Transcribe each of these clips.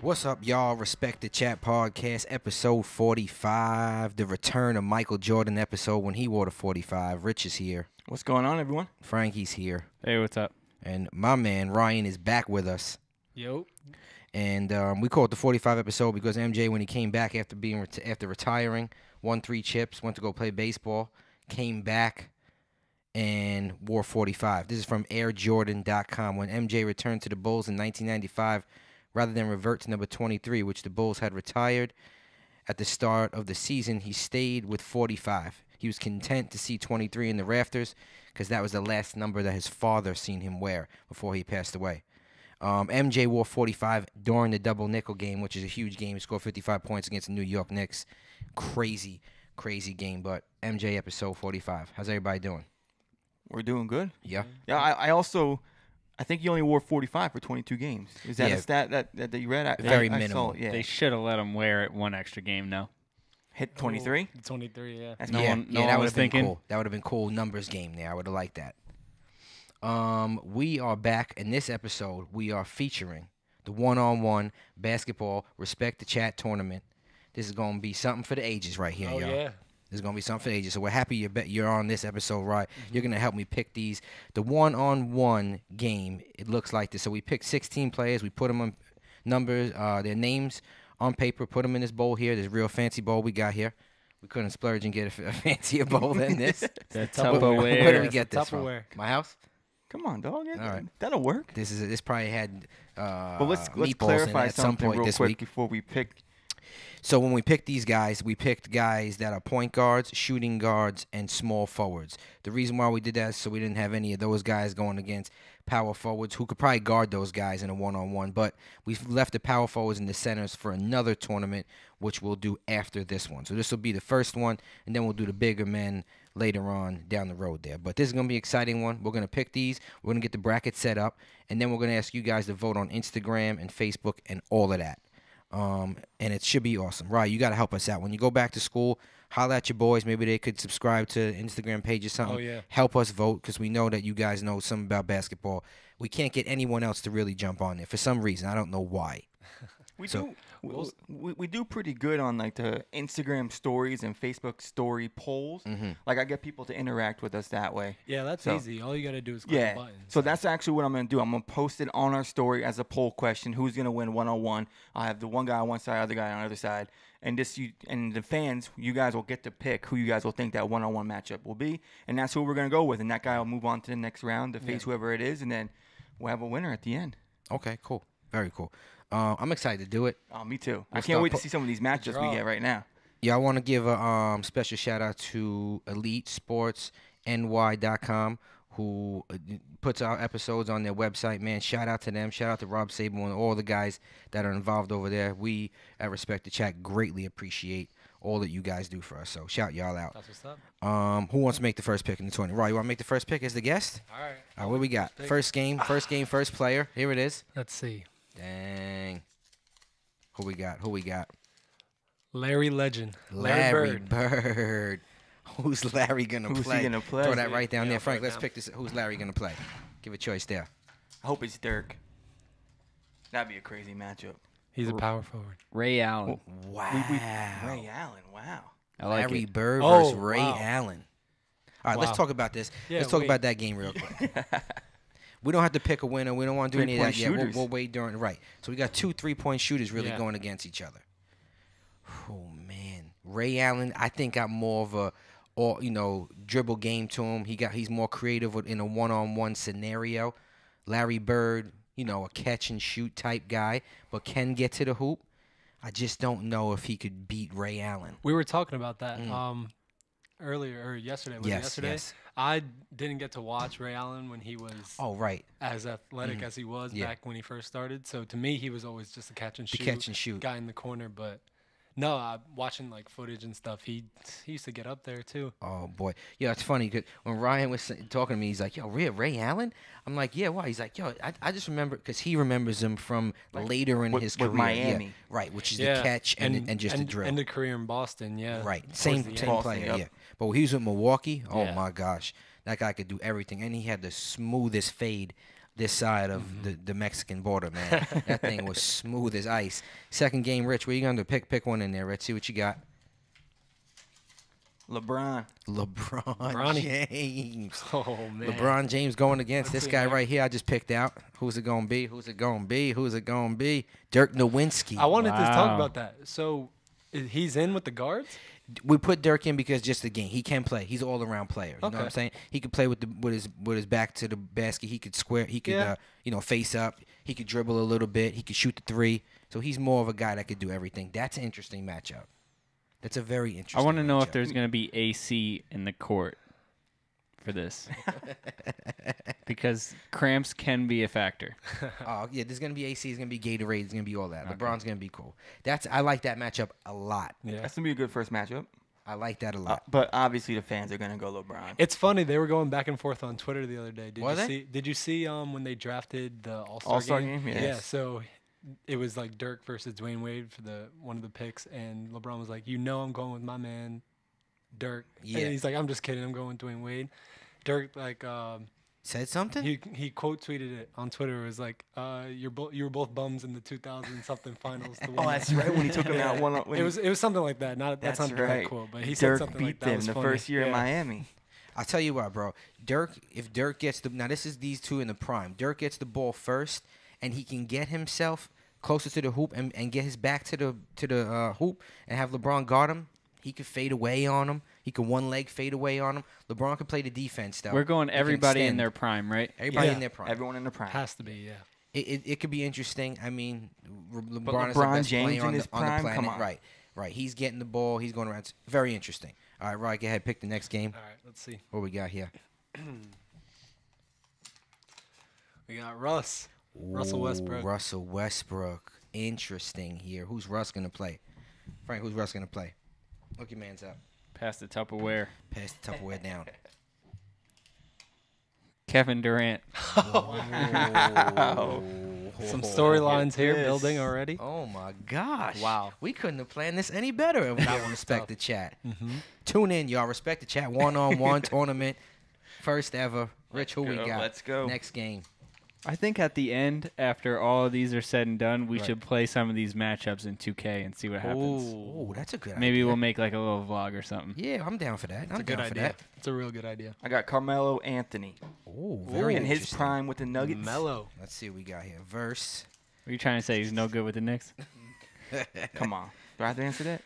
What's up, y'all? Respect the Chat Podcast, episode 45. The return of Michael Jordan episode when he wore the 45. Rich is here. What's going on, everyone? Frankie's here. Hey, what's up? And my man, Ryan, is back with us. Yo. And we call it the 45 episode because MJ, when he came back after retiring, won 3 chips, went to go play baseball, came back and wore 45. This is from AirJordan.com. When MJ returned to the Bulls in 1995, rather than revert to number 23, which the Bulls had retired at the start of the season, he stayed with 45. He was content to see 23 in the rafters because that was the last number that his father seen him wear before he passed away. MJ wore 45 during the double nickel game, which is a huge game. He scored 55 points against the New York Knicks. Crazy game, but MJ episode 45. How's everybody doing? We're doing good. Yeah. Yeah, I think you only wore 45 for 22 games. Is that Yeah. a stat that you read? Very I minimal. saw it, yeah. They should have let him wear it one extra game, though. Hit 23? 23, yeah. That's No cool. one- that was would have been thinking. cool. That would have been cool numbers game there. I would have liked that. We are back in this episode. We are featuring the one-on-one basketball Respect the Chat tournament. This is going to be something for the ages right here, Oh, y'all. yeah. This is going to be something for the ages. So we're happy you're on this episode, right? You're going to help me pick these. The one-on-one game, it looks like this. So we picked 16 players. We put them on numbers, their names on paper, put them in this bowl here, this real fancy bowl we got here. We couldn't splurge and get a fancier bowl than this. The Where did Tupperware. we get this from? Tupperware. My house? Come on, dog. Yeah, All right. That'll work. This probably had But let's meatballs in it clarify at some something point real this quick week. before we pick. So when we picked these guys, we picked guys that are point guards, shooting guards, and small forwards. The reason why we did that is so we didn't have any of those guys going against power forwards who could probably guard those guys in a one-on-one. But we've left the power forwards and the centers for another tournament, which we'll do after this one. So this will be the first one, and then we'll do the bigger men later on down the road there. But this is going to be an exciting one. We're going to pick these. We're going to get the bracket set up, and then we're going to ask you guys to vote on Instagram and Facebook and all of that. And it should be awesome. Right, you got to help us out. When you go back to school, holler at your boys. Maybe they could subscribe to Instagram page or something. Oh, yeah. Help us vote because we know that you guys know something about basketball. We can't get anyone else to really jump on there for some reason. I don't know why. We do pretty good on like the Instagram stories and Facebook story polls. Like I get people to interact with us that way. Yeah, that's So- easy. All you got to do is click Yeah. the button. So that's actually what I'm going to do. I'm going to post it on our story as a poll question. Who's going to win one-on-one? I have the one guy on one side, other guy on the other side. And and the fans, you guys will get to pick who you guys will think that one-on-one matchup will be. And that's who we're going to go with. And that guy will move on to the next round to face whoever it is. And then we'll have a winner at the end. Okay, cool. Very cool. I'm excited to do it. Oh, me too. I We'll can't start wait to see some of these matchups we draw. get right now. Yeah, I want to give a special shout out to EliteSportsNY.com who puts our episodes on their website. Man, shout out to them. Shout out to Rob Sable and all the guys that are involved over there. We at Respect the Chat greatly appreciate all that you guys do for us. So shout y'all out. That's what's up. Who wants to make the first pick in the tournament? Roy, you want to make the first pick as the guest? All right. All right, what we got? Pick. First game, first player. Here it is. Let's see. Dang. Who we got? Larry Legend. Larry Bird. Bird. Who's Larry gonna Who's he play? gonna play? Throw that right down Yeah, there, Frank. right Let's now. pick this. Who's Larry gonna play? Give a choice there. I hope it's Dirk. That'd be a crazy matchup. He's a power forward. Ray Allen. Wow. Ray Allen, wow. I like Larry it. Bird Oh, versus Ray wow. Allen. All right, let's Wow. talk about this. Yeah, let's talk wait. about that game real quick. We don't have to pick a winner. We don't want to do any of that Three-point yet. shooters. We'll wait during right. So we got 2 3-point shooters really Yeah. going against each other. Oh man, Ray Allen. I think got more of a, dribble game to him. He's more creative in a one-on-one scenario. Larry Bird, a catch and shoot type guy, but can get to the hoop. I just don't know if he could beat Ray Allen. We were talking about that earlier or yesterday. Was it yesterday? Yes. I didn't get to watch Ray Allen when he was Oh right, as athletic as he was Yeah. back when he first started. So to me, he was always just a catch and the shoot. catch and shoot. guy in the corner. But no, watching like footage and stuff, he used to get up there too. Oh boy, yeah, it's funny because when Ryan was talking to me, he's like, "Yo, Ray Allen." I'm like, "Yeah, why?" He's like, "Yo, I just remember because he remembers him from later in with- his with career, Miami. yeah, right? Which is Yeah, the catch and just the drill, and the career in Boston. Yeah, right? towards Same the end. player, Boston, yeah. yep. But when he was with Milwaukee, oh Yeah. my gosh, that guy could do everything, and he had the smoothest fade this side of the Mexican border, man. That thing was smooth as ice. Second game, Rich, where you going to pick one in there, Rich? See what you got. LeBron. LeBron James. Oh man. LeBron James going against Let's this see, guy man. right here. I just picked out. Who's it going to be? Who's it going to be? Who's it going to be? Dirk Nowitzki. I wanted to talk Wow. about that. So he's in with the guards? We put Dirk in because just the game. He can play. He's an all-around player. You know what I'm Okay. saying? He could play with his back to the basket. He could square. He could Yeah. face up. He could dribble a little bit. He could shoot the three. So he's more of a guy that could do everything. That's an interesting matchup. That's a very interesting. I want to know if matchup. there's going to be AC in the court for this. Because cramps can be a factor. Oh yeah, there's gonna be AC. There's gonna be Gatorade. There's gonna be all that. Okay. LeBron's gonna be cool. I like that matchup a lot. Yeah. That's gonna be a good first matchup. I like that a lot. But obviously the fans are gonna go LeBron. It's funny, they were going back and forth on Twitter the other day. Were they? Did you see when they drafted the All-Star, All-Star game? game? Yeah, Yes. so it was like Dirk versus Dwayne Wade for one of the picks, and LeBron was like, I'm going with my man, Dirk. Yeah. And he's like, I'm just kidding, I'm going with Dwayne Wade. Dirk Said something? he quote tweeted it on Twitter. It was like, you were both bums in the 2000 something finals. To win Oh, it." that's right. When he took him out one. It was something like that. That's That's not the right right. quote, but he said Dirk something beat like that. them was the funny. first year in Yeah. Miami. I'll tell you what, bro. If Dirk gets this is these two in the prime. Dirk gets the ball first, and he can get himself closer to the hoop and get his back to the hoop and have LeBron guard him. He could fade away on him. He could one leg fade away on him. LeBron could play the defense though. We're going He can everybody in extend. their prime, right? Everybody Yeah. in their prime. Everyone in the prime. Has to be, yeah. It could be interesting. I mean, LeBron, But is the LeBron best James player in on his the prime? planet. Come on. Right. He's getting the ball. He's going around. It's very interesting. All right, Rod, go ahead. Pick the next game. All right, let's see. What we got here? We got Russell Westbrook. Russell Westbrook. Interesting here. Who's Russ going to play? Frank, who's Russ going to play? Look your man's up. Pass the Tupperware. Pass the Tupperware down. Kevin Durant. Some storylines here Yes. building already. Oh, my gosh. Wow. We couldn't have planned this any better if we That didn't was respect tough. the chat. Mm-hmm. Tune in, y'all. Respect the chat. One-on-one tournament. First ever. Rich, who we go, got? let's go. Next game. I think at the end, after all of these are said and done, we Right. should play some of these matchups in 2K and see what happens. Oh, that's a good idea. Maybe we'll make like a little vlog or something. Yeah, I'm down for that. It's I'm a good down for idea. that. It's a real good idea. I got Carmelo Anthony Oh, very in his interesting. prime with the Nuggets. Mellow. Let's see what we got here. Verse. Are you trying to say he's no good with the Knicks? Come on. Do I have to answer that?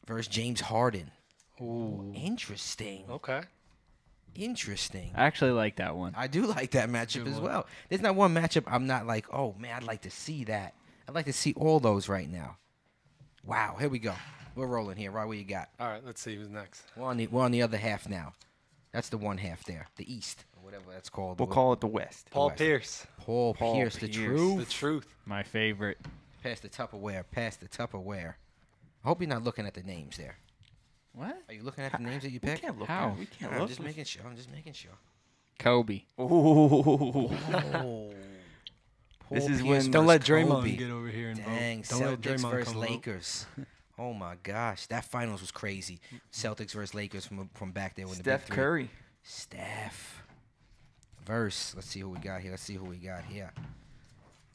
Verse James Harden. Ooh. Interesting. Okay. Interesting. I actually like that one. I do like that matchup Good as one. well. There's not one matchup I'm not like, oh man, I'd like to see that. I'd like to see all those right now. Wow, here we go. We're rolling here. Right, what you got? All right, let's see who's next. We're on the other half now. That's the one half there, the East, or whatever that's called. We'll call it the West. Paul West. Pierce. Paul Pierce, the Pierce. truth. The truth. My favorite. Pass the Tupperware. Pass the Tupperware. I hope you're not looking at the names there. What? Are you looking at the names that you We picked? can't look. How? at it. We can't I'm look. just making sure. I'm just making sure. Kobe. Ooh. Oh. This is Pierce when- Don't let versus Draymond Kobe. get over here and Dang, vote. Don't let Celtics Draymond versus come vote. Lakers. Oh my gosh, that finals was crazy. Celtics versus Lakers from back there when the Steph big three. Curry. Steph. Verse. Let's see who we got here.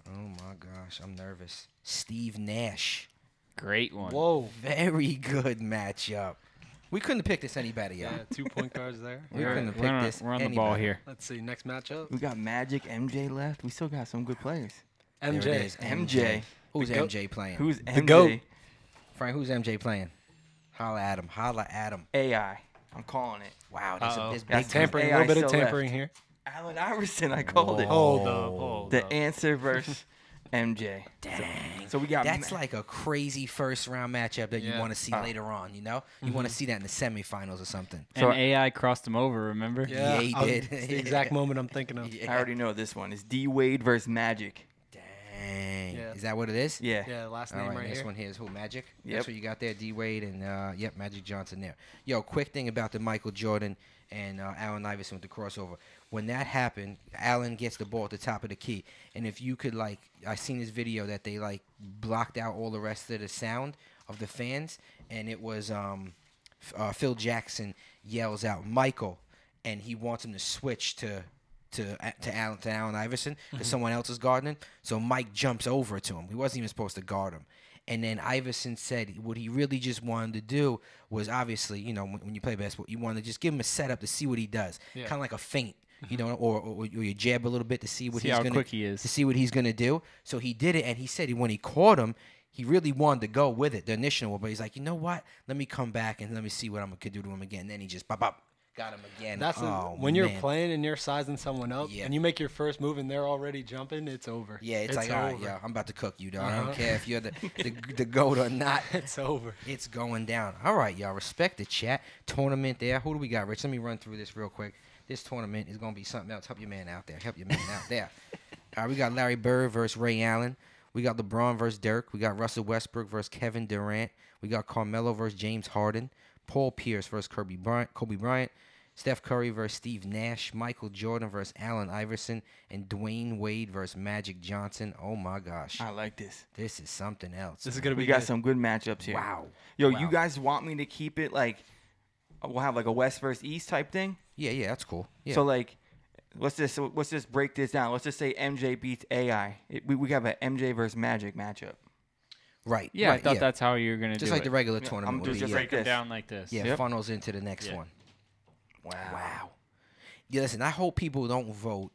Oh my gosh, I'm nervous. Steve Nash. Great one. Whoa. Very good matchup. We couldn't have picked this any better, y'all. Yeah, 2 point guards there. We We're, couldn't have we're picked on, this we're on the any ball better. here. Let's see. Next matchup. We got Magic, MJ left. We still got some good players. There it MJ. is, MJ. Who's The goat. MJ playing? Who's The MJ? GOAT. Frank, who's MJ playing? Holla at him. Holla at him. AI. I'm calling it. Wow, Uh-oh. there's That's big Tampering. A AI little bit of still tampering here. Allen Iverson. I called it. Hold up. Hold The up. answer versus MJ. Dang. So we got That's like a crazy first round matchup that you Yeah. want to see later on, you know? You want to see that in the semifinals or something. So and AI crossed him over, remember? Yeah, he did. It's the exact moment I'm thinking of. Yeah. I already know this one. It's D Wade versus Magic. Dang. Yeah. Is that what it is? Yeah. Yeah, last All name right, right this here. one here is who? Magic? Yep. That's what you got there, D Wade and yep, Magic Johnson there. Yo, quick thing about the Michael Jordan and Allen Iverson with the crossover. When that happened, Allen gets the ball at the top of the key, and if you could I seen this video that they blocked out all the rest of the sound of the fans, and it was Phil Jackson yells out Michael, and he wants him to switch to to Allen Iverson because someone else is guarding. So Mike jumps over to him. He wasn't even supposed to guard him. And then Iverson said what he really just wanted to do was obviously, when you play basketball, you want to just give him a setup to see what he does, kind of like a feint, or you jab a little bit to see what See he's how gonna quick he is. to see what he's gonna do. So he did it, and he said when he caught him, he really wanted to go with it, the initial one, but he's like, you know what? Let me come back and let me see what I'm gonna do to him again. And then he just bop. Got him again. That's when you're playing and you're sizing someone up, Yeah. and you make your first move and they're already jumping. It's over. Yeah, it's like, all right, over. yeah, I'm about to cook you, dog. I don't care if you're the goat or not. It's over. It's going down. All right, y'all. Respect the chat. Tournament there. Who do we got, Rich? Let me run through this real quick. This tournament is going to be something else. Help your man out there. All right, we got Larry Bird versus Ray Allen. We got LeBron versus Dirk. We got Russell Westbrook versus Kevin Durant. We got Carmelo versus James Harden. Paul Pierce versus Kobe Bryant. Steph Curry versus Steve Nash, Michael Jordan versus Allen Iverson, and Dwayne Wade versus Magic Johnson. Oh my gosh, I like this. this is something else. This is gonna be. We got good. some good matchups here. Wow. Yo, Wow. you guys want me to keep it like we'll have like a West versus East type thing? Yeah, that's cool. Yeah. So like, let's just break this down. Let's just say MJ beats AI. We have an MJ versus Magic matchup. right. Yeah, right, I thought that's how you were gonna just do like it. the regular Yeah, tournament. I'm would be, just yeah. Break them this. down like this. Yeah, Yep. funnels into the next Yeah. one. Wow. Wow. Yeah, listen, I hope people don't vote.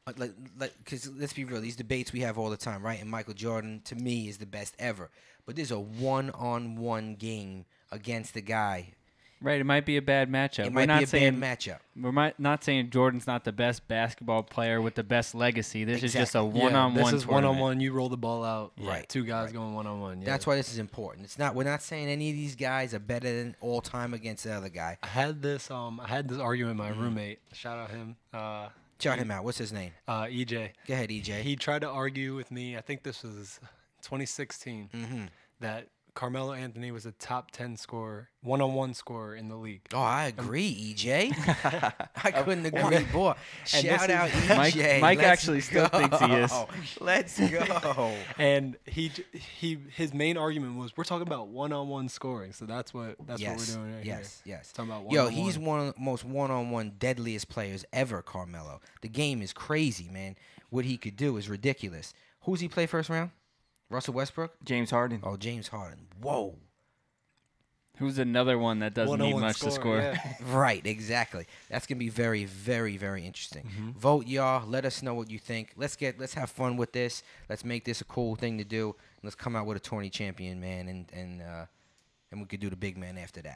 Because let's be real, these debates we have all the time, right? And Michael Jordan, to me, is the best ever. But there's a one-on-one game against the guy. Right, it might be a bad matchup. It We're might not be a saying bad matchup. not saying Jordan's not the best basketball player with the best legacy. This is just a Exactly. one-on-one. This is tournament. one-on-one. You roll the ball out. Right. Two guys Right. going one-on-one. Yeah. That's why this is important. We're not saying any of these guys are better than all time against the other guy. I had this argument with my roommate. Shout out him. Shout him out. What's his name? EJ. Go ahead, EJ. He tried to argue with me. I think this was 2016 that Carmelo Anthony was a top 10 scorer, one-on-one scorer in the league. Oh, I agree, EJ. I couldn't agree more. Shout out Mike- EJ. Mike Let's actually still thinks he is. go. Let's go. And his main argument was we're talking about one-on-one scoring. So that's what we're doing right here. Yes. Talking about Yo, one-on-one. he's one of the most one-on-one deadliest players ever, Carmelo. The game is crazy, man. What he could do is ridiculous. Who's he play first round? Russell Westbrook? James Harden. Oh, James Harden. Whoa. Who's another one that doesn't need One-on-one much to score? yeah. Right, exactly. That's gonna be very, very, very interesting. Vote, y'all. Let us know what you think. Let's have fun with this. Let's make this a cool thing to do. Let's come out with a tourney champion, man, and we could do the big man after that.